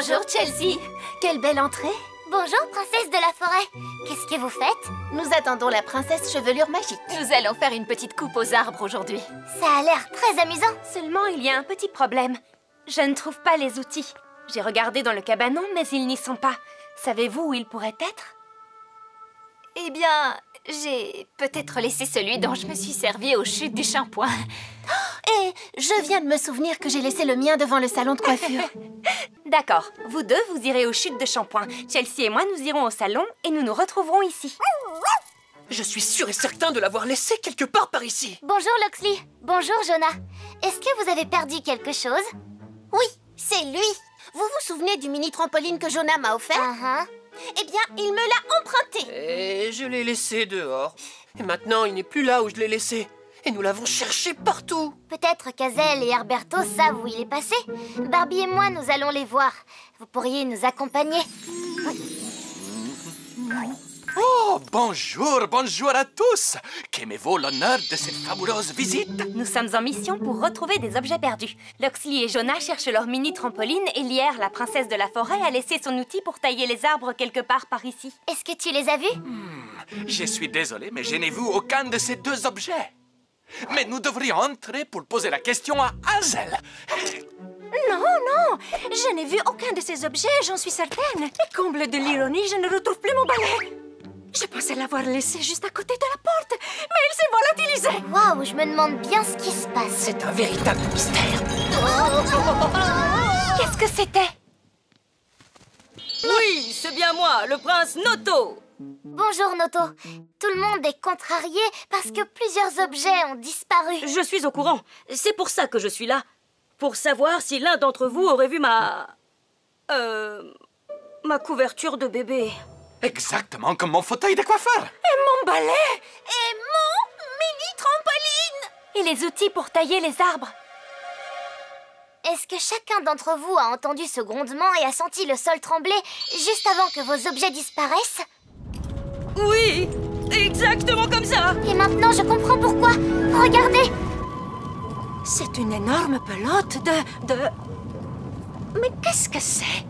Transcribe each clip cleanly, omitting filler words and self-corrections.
Bonjour Chelsea. Quelle belle entrée. Bonjour, princesse de la forêt. Qu'est-ce que vous faites? Nous attendons la princesse chevelure magique. Nous allons faire une petite coupe aux arbres aujourd'hui. Ça a l'air très amusant. Seulement, il y a un petit problème. Je ne trouve pas les outils. J'ai regardé dans le cabanon, mais ils n'y sont pas. Savez-vous où ils pourraient être? Eh bien, j'ai peut-être laissé celui dont je me suis servi aux chutes du shampoing. Et je viens de me souvenir que j'ai laissé le mien devant le salon de coiffure. D'accord. Vous deux, vous irez aux chutes de shampoing. Chelsea et moi, nous irons au salon et nous nous retrouverons ici. Je suis sûr et certain de l'avoir laissé quelque part par ici. Bonjour Loxley. Bonjour Jonah. Est-ce que vous avez perdu quelque chose? Oui, c'est lui. Vous vous souvenez du mini trampoline que Jonah m'a offert? Eh bien, il me l'a emprunté. Et je l'ai laissé dehors. Et maintenant, il n'est plus là où je l'ai laissé. Et nous l'avons cherché partout. Peut-être qu'Azel et Herberto savent où il est passé. Barbie et moi, nous allons les voir. Vous pourriez nous accompagner. Oh, bonjour à tous. Qu'aimez-vous l'honneur de cette fabuleuse visite? Nous sommes en mission pour retrouver des objets perdus. Loxley et Jonah cherchent leur mini-trampoline et Lierre, la princesse de la forêt, a laissé son outil pour tailler les arbres quelque part par ici. Est-ce que tu les as vus? Je suis désolé, mais je n'ai vu aucun de ces deux objets. Mais nous devrions entrer pour poser la question à Hazel. Non, je n'ai vu aucun de ces objets, j'en suis certaine. Et comble de l'ironie, je ne retrouve plus mon balai. Je pensais l'avoir laissé juste à côté de la porte, mais il s'est volatilisé. Waouh, je me demande bien ce qui se passe. C'est un véritable mystère. Qu'est-ce que c'était? Oui, c'est bien moi, le prince Noto. Bonjour Noto. Tout le monde est contrarié parce que plusieurs objets ont disparu. Je suis au courant. C'est pour ça que je suis là. Pour savoir si l'un d'entre vous aurait vu ma couverture de bébé. Exactement comme mon fauteuil de coiffeur. Et mon balai? Et mon mini-trampoline! Et les outils pour tailler les arbres? Est-ce que chacun d'entre vous a entendu ce grondement et a senti le sol trembler juste avant que vos objets disparaissent? Oui, exactement comme ça. Et maintenant, je comprends pourquoi. Regardez! C'est une énorme pelote de... Mais qu'est-ce que c'est?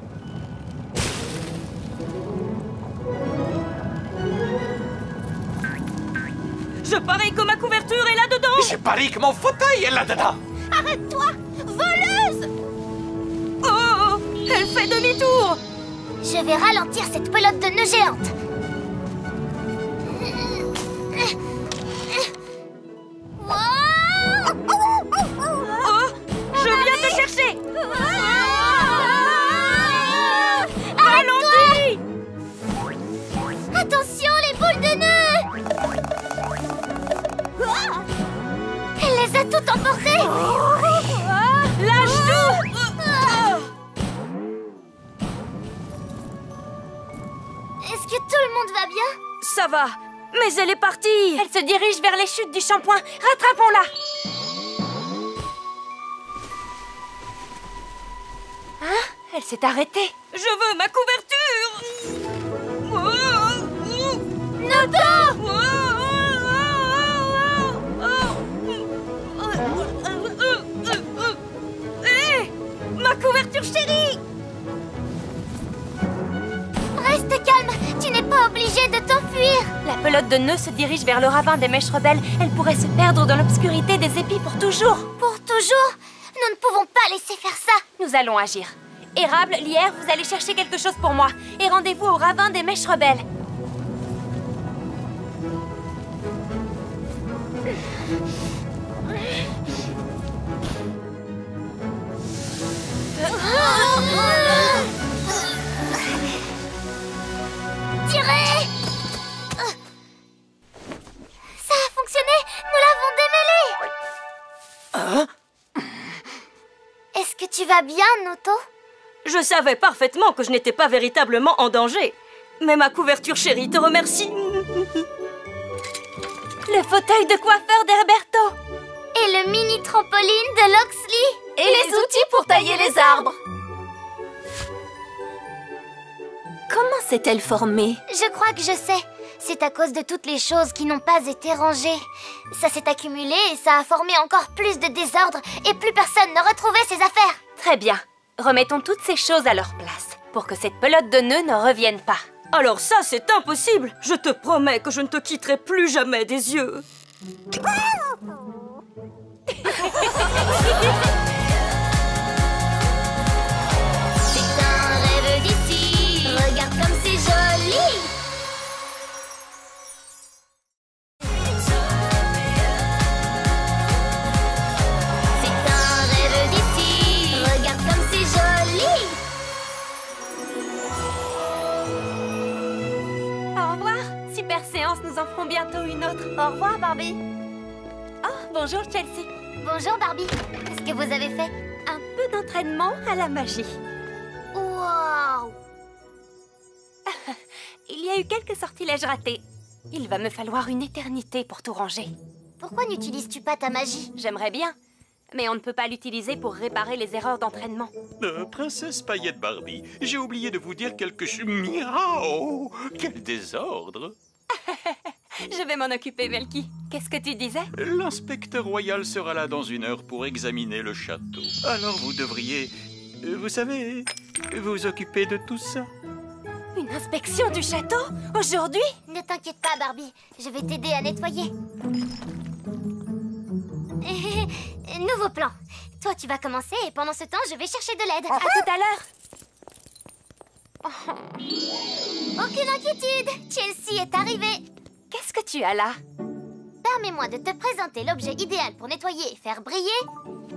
Je parie que ma couverture est là-dedans. Je parie que mon fauteuil est là-dedans. Arrête-toi, voleuse! Oh, elle fait demi-tour. Je vais ralentir cette pelote de nœuds géante. Oh, je viens te chercher. Ralentis. Attention, les boules de nœuds! Elle les a toutes emportées! Lâche tout. Est-ce que tout le monde va bien? Ça va, mais elle est partie. Elle se dirige vers les chutes du shampoing. Rattrapons-la! Hein? Elle s'est arrêtée. Je veux ma couverture. Hé, ma couverture chérie. Reste calme, tu n'es pas obligé de t'enfuir. La pelote de nœuds se dirige vers le ravin des mèches rebelles. Elle pourrait se perdre dans l'obscurité des épis pour toujours. Pour toujours? Nous ne pouvons pas laisser faire ça. Nous allons agir. Érable, Lierre, vous allez chercher quelque chose pour moi. Et rendez-vous au ravin des mèches rebelles. Tirez! Ça a fonctionné! Nous l'avons démêlé! Est-ce que tu vas bien, Noto? Je savais parfaitement que je n'étais pas véritablement en danger. Mais ma couverture chérie te remercie. Le fauteuil de coiffeur d'Herberto. Et le mini-trampoline de Loxley. Et les outils pour tailler les arbres. Comment s'est-elle formée? Je crois que je sais. C'est à cause de toutes les choses qui n'ont pas été rangées. Ça s'est accumulé et ça a formé encore plus de désordre et plus personne ne retrouvait ses affaires. Très bien. Remettons toutes ces choses à leur place, pour que cette pelote de nœuds ne revienne pas. Alors ça, c'est impossible. Je te promets que je ne te quitterai plus jamais des yeux. C'est un rêve d'ici, regarde comme c'est joli. C'est un rêve d'ici, regarde comme c'est joli. Au revoir. Super séance, nous en ferons bientôt une autre. Au revoir, Barbie. Oh, bonjour Chelsea. Bonjour, Barbie. Qu'est-ce que vous avez fait? Un peu d'entraînement à la magie. Wow! Il y a eu quelques sortilèges ratés. Il va me falloir une éternité pour tout ranger. Pourquoi n'utilises-tu pas ta magie? J'aimerais bien, mais on ne peut pas l'utiliser pour réparer les erreurs d'entraînement. Princesse Paillette Barbie, j'ai oublié de vous dire quelque chose. Miaou! Quel désordre! Je vais m'en occuper, Melky. Qu'est-ce que tu disais? L'inspecteur royal sera là dans 1 heure pour examiner le château. Alors vous devriez, vous savez, vous occuper de tout ça. Une inspection du château? Aujourd'hui? Ne t'inquiète pas, Barbie. Je vais t'aider à nettoyer. Nouveau plan. Toi, tu vas commencer et pendant ce temps, je vais chercher de l'aide. À tout à l'heure. Aucune inquiétude. Chelsea est arrivée. Qu'est-ce que tu as là? Permets-moi de te présenter l'objet idéal pour nettoyer et faire briller.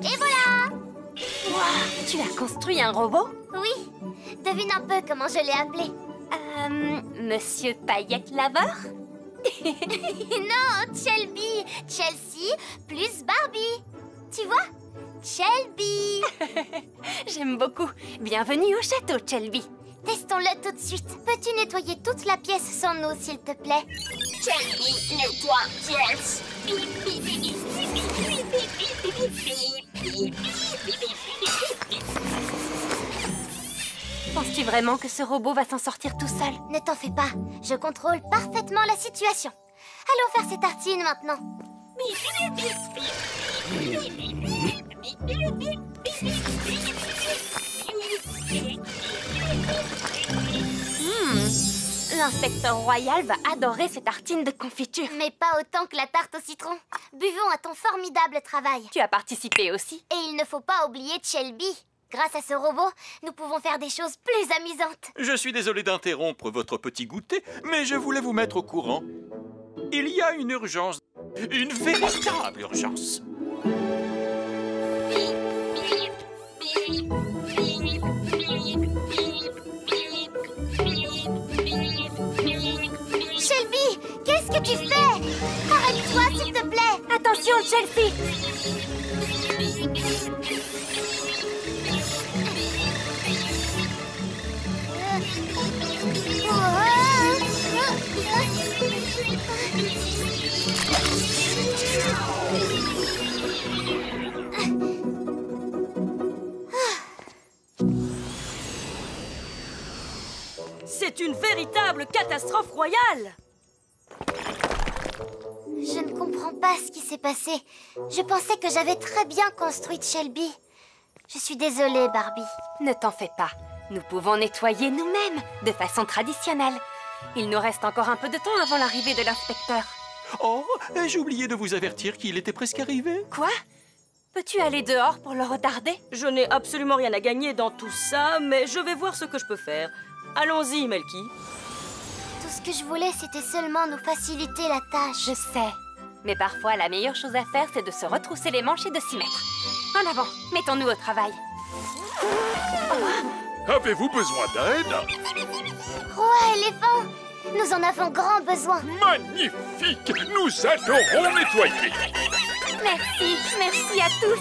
Et voilà! Wow, tu as construit un robot? Oui. Devine un peu comment je l'ai appelé. Monsieur Paillette Laveur? Non, Shelby. Chelsea plus Barbie. Tu vois? Shelby. J'aime beaucoup. Bienvenue au château, Shelby. Testons-le tout de suite. Peux-tu nettoyer toute la pièce sans nous, s'il te plaît? Shelby, nettoie pièce. Penses-tu vraiment que ce robot va s'en sortir tout seul? Ne t'en fais pas. Je contrôle parfaitement la situation. Allons faire ces tartines maintenant. L'inspecteur royal va adorer ces tartines de confiture. Mais pas autant que la tarte au citron. Buvons à ton formidable travail. Tu as participé aussi. Et il ne faut pas oublier Shelby. Grâce à ce robot, nous pouvons faire des choses plus amusantes. Je suis désolé d'interrompre votre petit goûter, mais je voulais vous mettre au courant. Il y a une urgence. Une véritable urgence. Shelby, qu'est-ce que tu fais? Arrête-toi, s'il te plaît. Attention, Chelsea! C'est une véritable catastrophe royale. Je ne comprends pas ce qui s'est passé. Je pensais que j'avais très bien construit Shelby. Je suis désolée, Barbie. Ne t'en fais pas. Nous pouvons nettoyer nous-mêmes, de façon traditionnelle. Il nous reste encore un peu de temps avant l'arrivée de l'inspecteur. Oh, j'ai oublié de vous avertir qu'il était presque arrivé. Quoi? Peux-tu aller dehors pour le retarder? Je n'ai absolument rien à gagner dans tout ça, mais je vais voir ce que je peux faire. Allons-y, Melky. Tout ce que je voulais, c'était seulement nous faciliter la tâche. Je sais. Mais parfois, la meilleure chose à faire, c'est de se retrousser les manches et de s'y mettre. En avant, mettons-nous au travail. Avez-vous besoin d'aide? Roi éléphant, nous en avons grand besoin. Magnifique! Nous adorons nettoyer! Merci, merci à tous.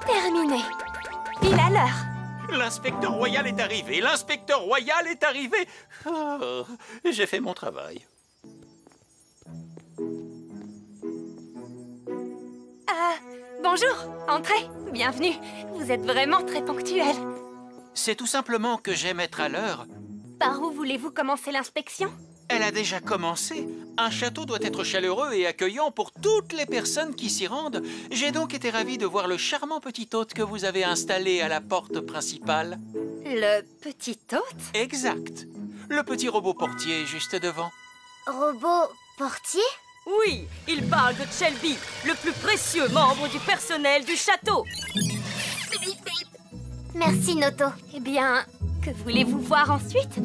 Terminé. Pile à l'heure. L'inspecteur royal est arrivé. L'inspecteur royal est arrivé. Oh, j'ai fait mon travail. Bonjour, entrez, bienvenue. Vous êtes vraiment très ponctuel. C'est tout simplement que j'aime être à l'heure. Par où voulez-vous commencer l'inspection? Elle a déjà commencé. Un château doit être chaleureux et accueillant pour toutes les personnes qui s'y rendent. J'ai donc été ravi de voir le charmant petit hôte que vous avez installé à la porte principale. Le petit hôte? Exact. Le petit robot portier juste devant. Robot portier? Oui, il parle de Shelby, le plus précieux membre du personnel du château. Merci, Noto. Eh bien, que voulez-vous voir ensuite?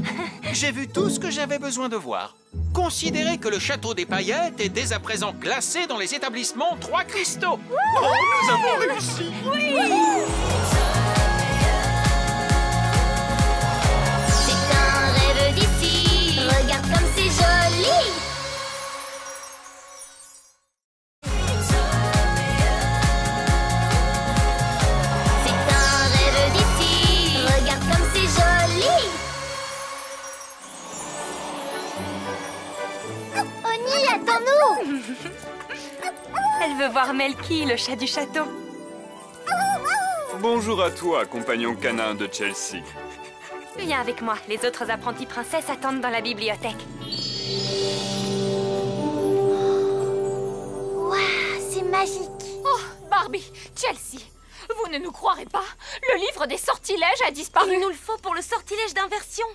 J'ai vu tout ce que j'avais besoin de voir. Considérez que le château des paillettes est dès à présent classé dans les établissements 3 cristaux. Oh, nous avons réussi! C'est un rêve d'ici. Regarde comme c'est joli. C'est un rêve d'ici. Regarde comme c'est joli. Oni, attends-nous. Elle veut voir Melky, le chat du château. Bonjour à toi, compagnon canin de Chelsea. Viens avec moi, les autres apprentis princesses attendent dans la bibliothèque. Waouh, c'est magique. Oh, Barbie, Chelsea, vous ne nous croirez pas. Le livre des sortilèges a disparu. Il nous le faut pour le sortilège d'inversion.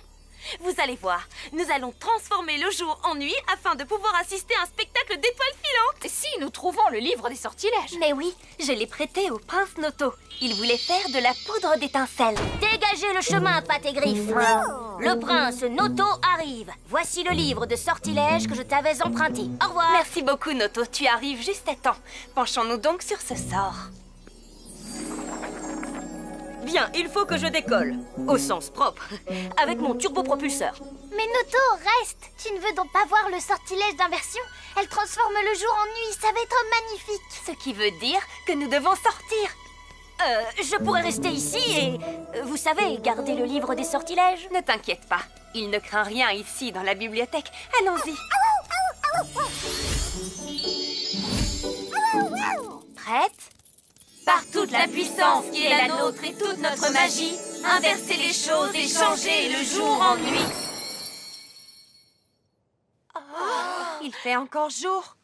Vous allez voir, nous allons transformer le jour en nuit afin de pouvoir assister à un spectacle d'étoiles filantes. Si nous trouvons le livre des sortilèges. Mais oui, je l'ai prêté au prince Noto. Il voulait faire de la poudre d'étincelles. Dégagez le chemin, pattes et griffes. Le prince Noto arrive. Voici le livre de sortilèges que je t'avais emprunté. Au revoir. Merci beaucoup, Noto. Tu arrives juste à temps. Penchons-nous donc sur ce sort. Bien, il faut que je décolle. Au sens propre. Avec mon turbopropulseur. Mais Noto, reste. Tu ne veux donc pas voir le sortilège d'inversion? Elle transforme le jour en nuit. Ça va être magnifique. Ce qui veut dire que nous devons sortir. Je pourrais rester ici et, vous savez, garder le livre des sortilèges. Ne t'inquiète pas, il ne craint rien ici dans la bibliothèque. Allons-y. Prête? Par toute la puissance qui est la nôtre et toute notre magie, inverser les choses et changer le jour en nuit. Il fait encore jour.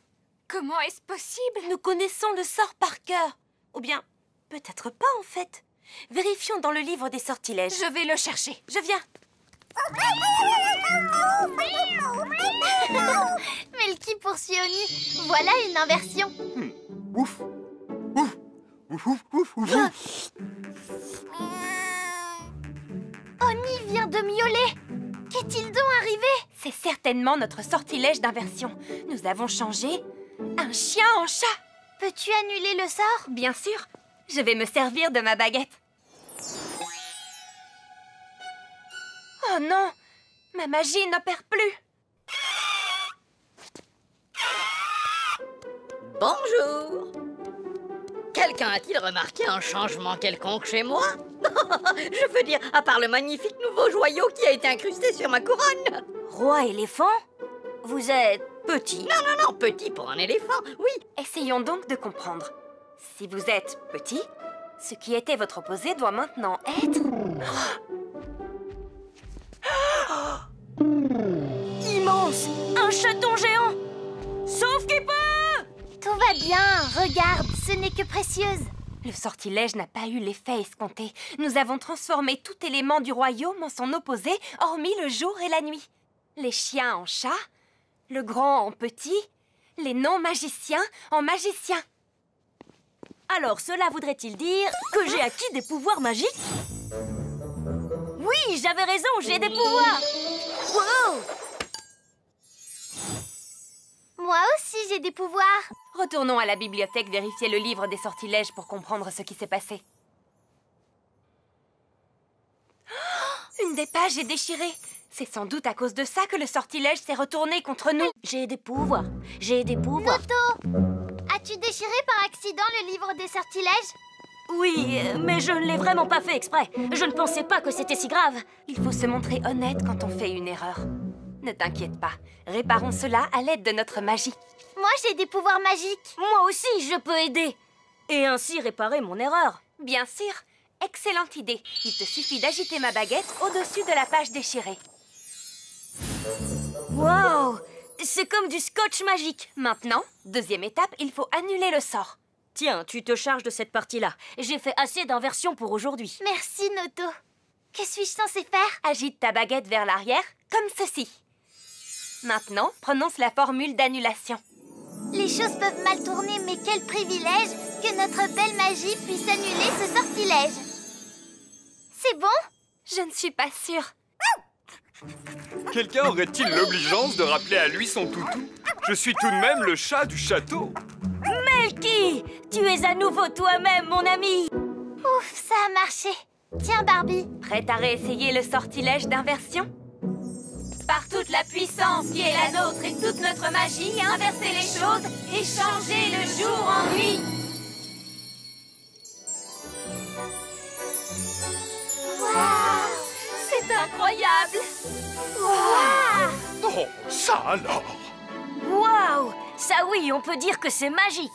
Comment est-ce possible? Nous connaissons le sort par cœur. Ou bien, peut-être pas en fait. Vérifions dans le livre des sortilèges. Je vais le chercher. Je viens. Melky poursuit Oni. Voilà une inversion. Ouf! Ouf! Ouf, ouf, ouf, ouf, ouf. Oni vient de miauler. Qu'est-il donc arrivé? C'est certainement notre sortilège d'inversion. Nous avons changé un chien en chat. Peux-tu annuler le sort? Bien sûr. Je vais me servir de ma baguette. Oh non! Ma magie n'opère plus. Bonjour. Quelqu'un a-t-il remarqué un changement quelconque chez moi? Je veux dire, à part le magnifique nouveau joyau qui a été incrusté sur ma couronne. Roi éléphant? Vous êtes petit? Non, petit pour un éléphant, oui. Essayons donc de comprendre. Si vous êtes petit, ce qui était votre opposé doit maintenant être... Immense! Un chaton géant! Sauf qui peut! Tout va bien. Regarde, ce n'est que précieuse. Le sortilège n'a pas eu l'effet escompté. Nous avons transformé tout élément du royaume en son opposé, hormis le jour et la nuit. Les chiens en chats, le grand en petit, les non-magiciens en magiciens. Alors cela voudrait-il dire que j'ai acquis des pouvoirs magiques? Oui, j'avais raison, j'ai des pouvoirs! Wow! Moi aussi, j'ai des pouvoirs. Retournons à la bibliothèque vérifier le livre des sortilèges pour comprendre ce qui s'est passé. Oh, une des pages est déchirée. C'est sans doute à cause de ça que le sortilège s'est retourné contre nous. J'ai des pouvoirs, j'ai des pouvoirs. Noto, as-tu déchiré par accident le livre des sortilèges? Oui, mais je ne l'ai vraiment pas fait exprès. Je ne pensais pas que c'était si grave. Il faut se montrer honnête quand on fait une erreur. Ne t'inquiète pas, réparons cela à l'aide de notre magie. Moi, j'ai des pouvoirs magiques. Moi aussi, je peux aider. Et ainsi réparer mon erreur. Bien sûr, excellente idée. Il te suffit d'agiter ma baguette au-dessus de la page déchirée. Waouh! C'est comme du scotch magique. Maintenant, deuxième étape, il faut annuler le sort. Tiens, tu te charges de cette partie-là. J'ai fait assez d'inversions pour aujourd'hui. Merci, Noto. Que suis-je censée faire? Agite ta baguette vers l'arrière, comme ceci. Maintenant, prononce la formule d'annulation. Les choses peuvent mal tourner, mais quel privilège que notre belle magie puisse annuler ce sortilège. C'est bon? Je ne suis pas sûre. Quelqu'un aurait-il l'obligeance de rappeler à lui son toutou? Je suis tout de même le chat du château. Melky! Tu es à nouveau toi-même, mon ami! Ouf, ça a marché. Tiens, Barbie. Prête à réessayer le sortilège d'inversion? Par toute la puissance qui est la nôtre et toute notre magie, inverser les choses et changer le jour en nuit. Waouh! C'est incroyable! Waouh! Oh, ça alors! Waouh! Ça oui, on peut dire que c'est magique.